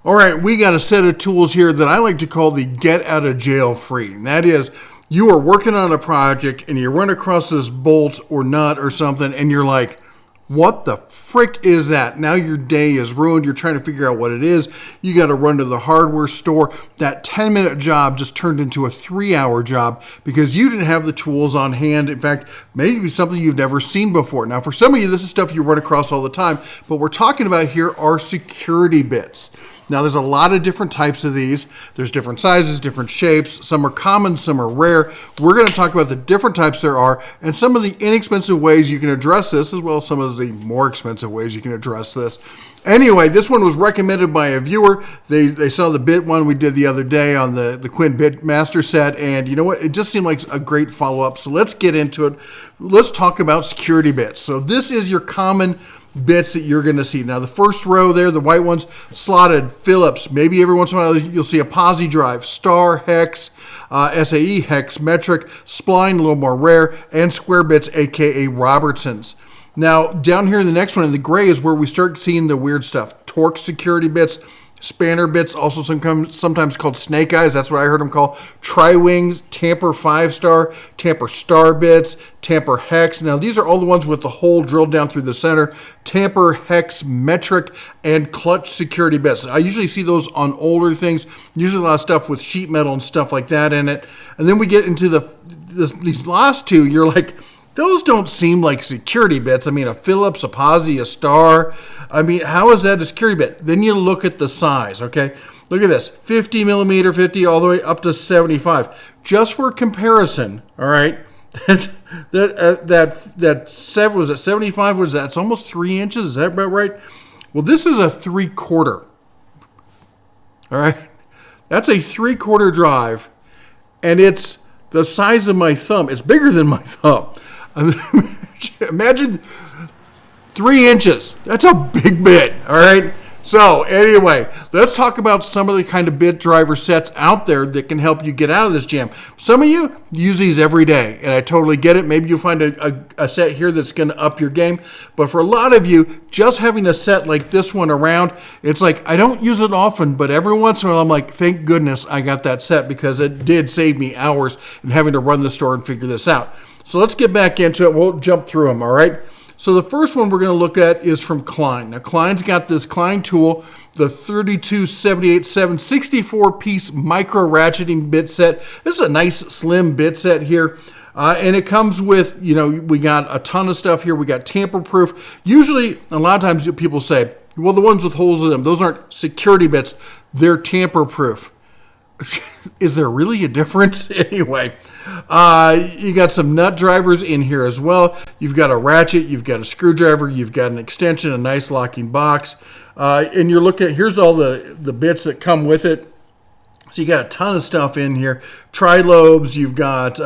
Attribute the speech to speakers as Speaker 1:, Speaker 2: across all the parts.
Speaker 1: All right, we got a set of tools here that I like to call the get out of jail free. And that is, you are working on a project and you run across this bolt or nut or something and you're like, what the frick is that? Now your day is ruined. You're trying to figure out what it is. You got to run to the hardware store. That 10-minute job just turned into a 3-hour job because you didn't have the tools on hand. In fact, maybe something you've never seen before. Now, for some of you, this is stuff you run across all the time. But we're talking about here are security bits. Now, there's a lot of different types of these. There's different sizes, different shapes. Some are common, some are rare. We're going to talk about the different types there are and some of the inexpensive ways you can address this, as well as some of the more expensive ways you can address this. Anyway, this one was recommended by a viewer. They saw the bit one we did the other day on the Klein Bit Master set, and you know what? It just seemed like a great follow-up. So let's get into it. Let's talk about security bits. So this is your common bits that you're going to see. Now, the first row there, the white ones, slotted, Phillips. Maybe every once in a while you'll see a posi drive, star, hex, SAE, hex, metric, spline, a little more rare, and square bits, aka Robertsons. Now, down here in the next one in the gray is where we start seeing the weird stuff. Torx security bits, spanner bits, also sometimes called snake eyes. That's what I heard them call. Tri-wings, tamper 5-star, tamper star bits, tamper hex. Now, these are all the ones with the hole drilled down through the center. Tamper, hex, metric, and clutch security bits. I usually see those on older things, usually a lot of stuff with sheet metal and stuff like that in it. And then we get into these last two. You're like, those don't seem like security bits. I mean, a Phillips, a posi, a star. I mean, how is that a security bit? Then you look at the size, okay? Look at this, 50 millimeter, 50 all the way up to 75. Just for comparison, all right? that 75? What is that? It's almost 3 inches. Is that about right? Well, this is a 3/4. All right? That's a 3/4 drive, and it's the size of my thumb. It's bigger than my thumb. Imagine 3 inches. That's a big bit, all right? So anyway, let's talk about some of the kind of bit driver sets out there that can help you get out of this jam. Some of you use these every day, and I totally get it. Maybe you'll find a set here that's going to up your game. But for a lot of you, just having a set like this one around, it's like, I don't use it often, but every once in a while, I'm like, thank goodness I got that set because it did save me hours in having to run the store and figure this out. So let's get back into it. We'll jump through them, all right? So the first one we're going to look at is from Klein. Now, Klein's got this Klein Tool, the 3278-7 64-piece micro ratcheting bit set. This is a nice slim bit set here. And it comes with, we got a ton of stuff here. We got tamper-proof. Usually, a lot of times people say, well, the ones with holes in them, those aren't security bits. They're tamper-proof. Is there really a difference? Anyway, you got some nut drivers in here as well. You've got a ratchet, you've got a screwdriver, you've got an extension, a nice locking box. And you're looking at, here's all the bits that come with it. So you got a ton of stuff in here. Tri-lobes, you've got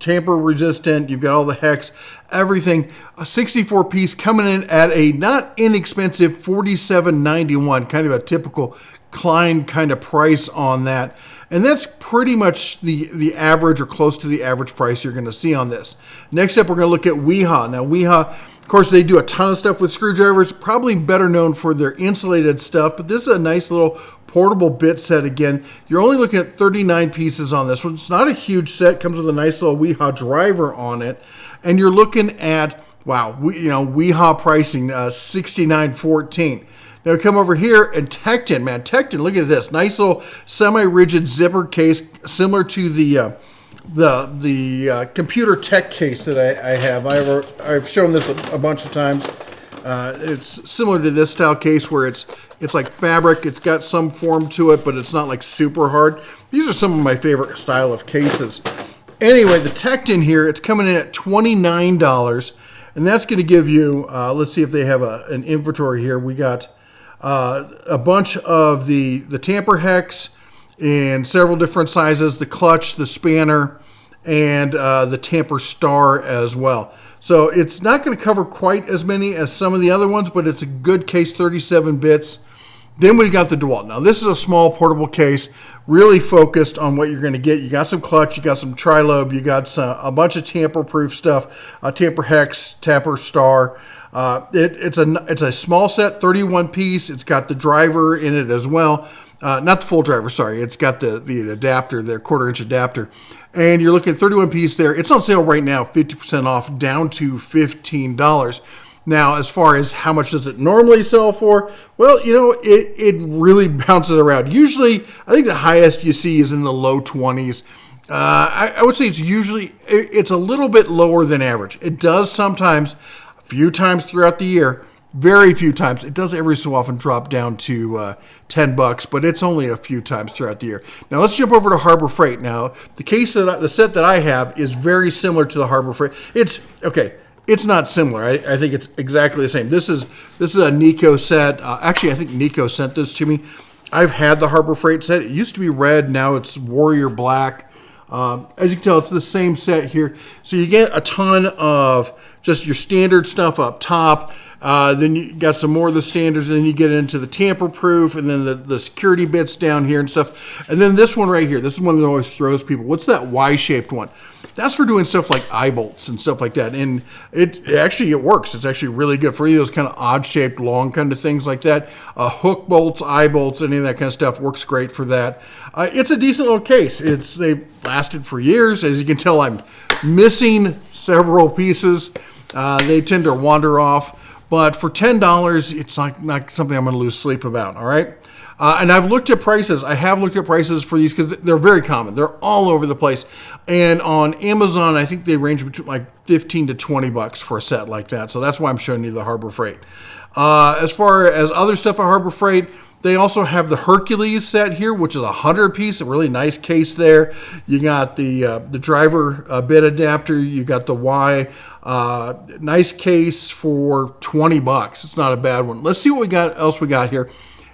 Speaker 1: tamper resistant, you've got all the hex, everything. A 64 piece coming in at a not inexpensive $47.91, kind of a typical Klein kind of price on that. And that's pretty much the average or close to the average price you're going to see on this. Next up, we're going to look at Weha. Now, Weha, of course, they do a ton of stuff with screwdrivers, probably better known for their insulated stuff, but this is a nice little portable bit set again. You're only looking at 39 pieces on this one. It's not a huge set. Comes with a nice little Weha driver on it. And you're looking at, wow, Weha pricing, $69.14. Now come over here and Tekin, man. Tekin, look at this. Nice little semi-rigid zipper case, similar to the computer tech case that I have. I've shown this a bunch of times. It's similar to this style case where it's like fabric. It's got some form to it, but it's not like super hard. These are some of my favorite style of cases. Anyway, the Tekin here, it's coming in at $29, and that's going to give you, let's see if they have an inventory here. We got a bunch of the tamper hex in several different sizes, the clutch, the spanner, and the tamper star as well. So it's not going to cover quite as many as some of the other ones, but it's a good case, 37 bits. Then we got the DeWalt. Now this is a small portable case, really focused on what you're going to get. You got some clutch, you got some tri-lobe, you got a bunch of tamper-proof stuff, tamper hex, tamper star. It's a small set, 31 piece. It's got the driver in it as well. Not the full driver, sorry. It's got the adapter, the 1/4 inch adapter. And you're looking at 31 piece there. It's on sale right now, 50% off, down to $15. Now, as far as how much does it normally sell for, well, it really bounces around. Usually, I think the highest you see is in the low 20s. I would say it's a little bit lower than average. It does sometimes, a few times throughout the year, very few times. It does every so often drop down to $10, but it's only a few times throughout the year. Now let's jump over to Harbor Freight. Now the set that I have is very similar to the Harbor Freight. It's not similar. I think it's exactly the same. This is a Nico set. Actually, I think Nico sent this to me. I've had the Harbor Freight set. It used to be red. Now it's Warrior Black. As you can tell, it's the same set here. So you get a ton of just your standard stuff up top. Then you got some more of the standards, and then you get into the tamper-proof, and then the security bits down here and stuff. And then this one right here, this is one that always throws people. What's that Y-shaped one? That's for doing stuff like eye bolts and stuff like that. And it works. It's actually really good for any of those kind of odd-shaped, long kind of things like that. Hook bolts, eye bolts, any of that kind of stuff works great for that. It's a decent little case. They've lasted for years. As you can tell, I'm missing several pieces. They tend to wander off. But for $10, it's not something I'm going to lose sleep about, all right? And I've looked at prices. I have looked at prices for these because they're very common. They're all over the place. And on Amazon, I think they range between like $15 to $20 for a set like that. So that's why I'm showing you the Harbor Freight. As far as other stuff at Harbor Freight, they also have the Hercules set here, which is a 100-piece, a really nice case there. You got the driver bit adapter. You got the Y. Nice case for $20. It's not a bad one. Let's see what else we got here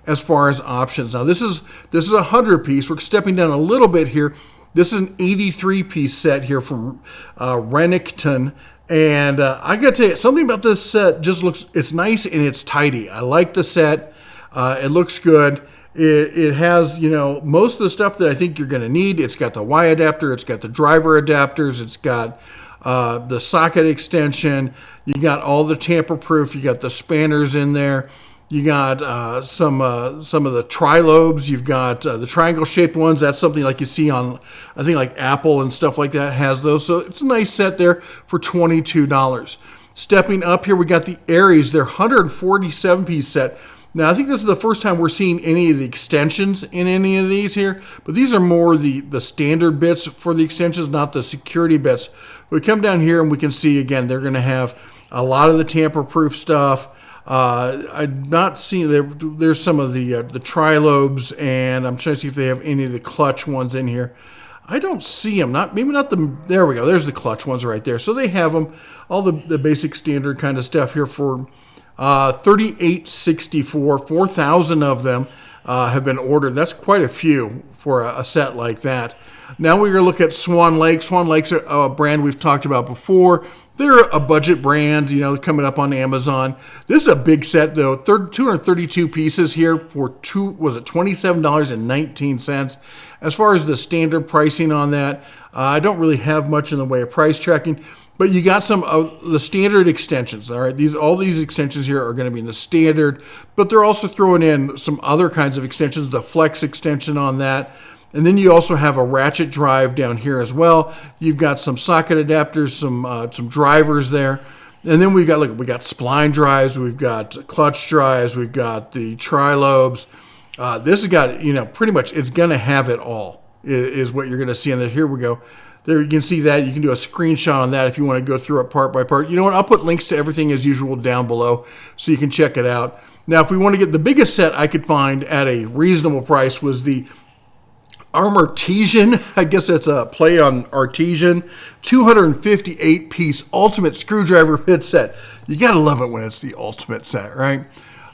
Speaker 1: as far as options. Now this is a 100-piece. We're stepping down a little bit here. This is an 83-piece set here from Renington. And I got to tell you, something about this set it's nice and it's tidy. I like the set. It looks good. It has, most of the stuff that I think you're going to need. It's got the Y adapter. It's got the driver adapters. It's got the socket extension. You got all the tamper-proof. You got the spanners in there. You got some of the tri-lobes. You've got the triangle-shaped ones. That's something like you see on, I think, like Apple and stuff like that has those. So it's a nice set there for $22. Stepping up here, we got the Aries. Their 147-piece set. Now, I think this is the first time we're seeing any of the extensions in any of these here, but these are more the standard bits for the extensions, not the security bits. We come down here and we can see, again, they're going to have a lot of the tamper-proof stuff. I'm not seeing, there's some of the tri-lobes, and I'm trying to see if they have any of the clutch ones in here. I don't see them. There we go. There's the clutch ones right there. So they have them, all the basic standard kind of stuff here for $38.64. 4,000 of them have been ordered. That's quite a few for a set like that. Now we're going to look at Swan Lake. Swan Lake's a brand we've talked about before. They're a budget brand, coming up on Amazon. This is a big set, though. 232 pieces here for $27.19. As far as the standard pricing on that, I don't really have much in the way of price tracking. But you got some of the standard extensions, all right? All these extensions here are going to be in the standard, but they're also throwing in some other kinds of extensions, the flex extension on that. And then you also have a ratchet drive down here as well. You've got some socket adapters, some drivers there. And then we got spline drives, we've got clutch drives, we've got the tri-lobes. This has got, pretty much it's going to have it all is what you're going to see in there. Here we go. There you can see that. You can do a screenshot on that if you want to go through it part by part. You know what? I'll put links to everything as usual down below so you can check it out. Now, if we want to get the biggest set I could find at a reasonable price was the Artesian, I guess that's a play on Artesian, 258-piece ultimate screwdriver bit set. You got to love it when it's the ultimate set, right?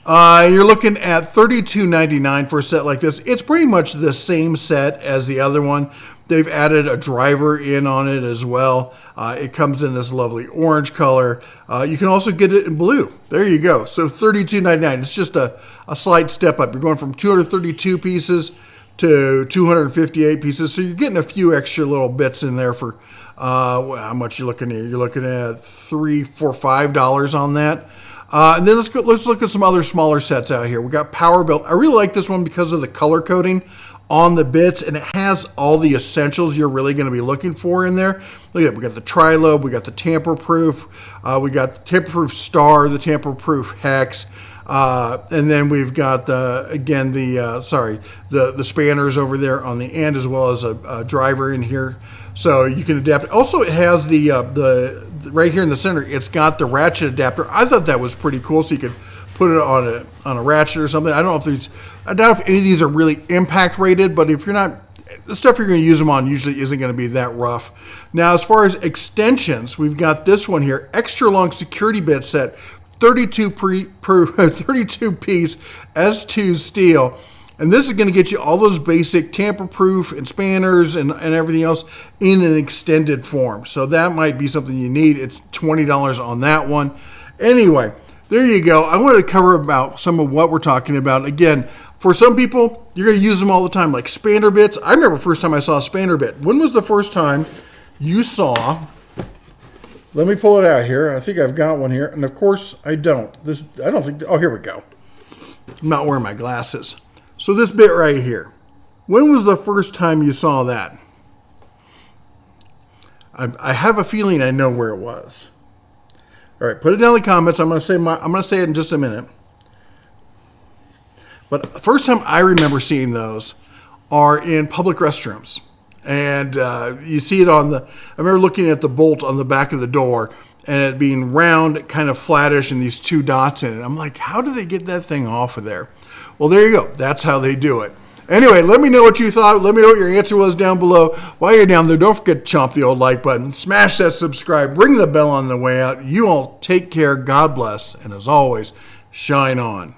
Speaker 1: You're looking at $32.99 for a set like this. It's pretty much the same set as the other one. They've added a driver in on it as well. It comes in this lovely orange color. You can also get it in blue. There you go. So $32.99. It's just a slight step up. You're going from 232 pieces to 258 pieces. So you're getting a few extra little bits in there for how much you're looking at? You're looking at $3, $4, $5 on that. And then let's look at some other smaller sets out here. We got Powerbuilt. I really like this one because of the color coding on the bits, and it has all the essentials you're really going to be looking for in there. Look at it. We got the tri-lobe, we got the tamper-proof, we got the tamper-proof star, the tamper-proof hex, and then we've got the spanners over there on the end, as well as a driver in here, so you can adapt. Also, it has the right here in the center. It's got the ratchet adapter. I thought that was pretty cool, so you could put it on a ratchet or something. I doubt if any of these are really impact rated, but if you're not, the stuff you're going to use them on usually isn't going to be that rough. Now, as far as extensions, we've got this one here, extra long security bit set, 32 piece S2 steel. And this is going to get you all those basic tamper-proof and spanners and everything else in an extended form. So that might be something you need. It's $20 on that one. Anyway, there you go. I wanted to cover about some of what we're talking about. Again, for some people, you're going to use them all the time, like spanner bits. I remember the first time I saw a spanner bit. When was the first time you saw... Let me pull it out here. I think I've got one here. And of course, I don't. Oh, here we go. I'm not wearing my glasses. So this bit right here. When was the first time you saw that? I have a feeling I know where it was. All right, put it down in the comments. I'm going to say it in just a minute. But the first time I remember seeing those are in public restrooms. And you see it I remember looking at the bolt on the back of the door and it being round, kind of flattish, and these two dots in it. I'm like, how do they get that thing off of there? Well, there you go. That's how they do it. Anyway, let me know what you thought. Let me know what your answer was down below. While you're down there, don't forget to chomp the old like button. Smash that subscribe. Ring the bell on the way out. You all take care. God bless. And as always, shine on.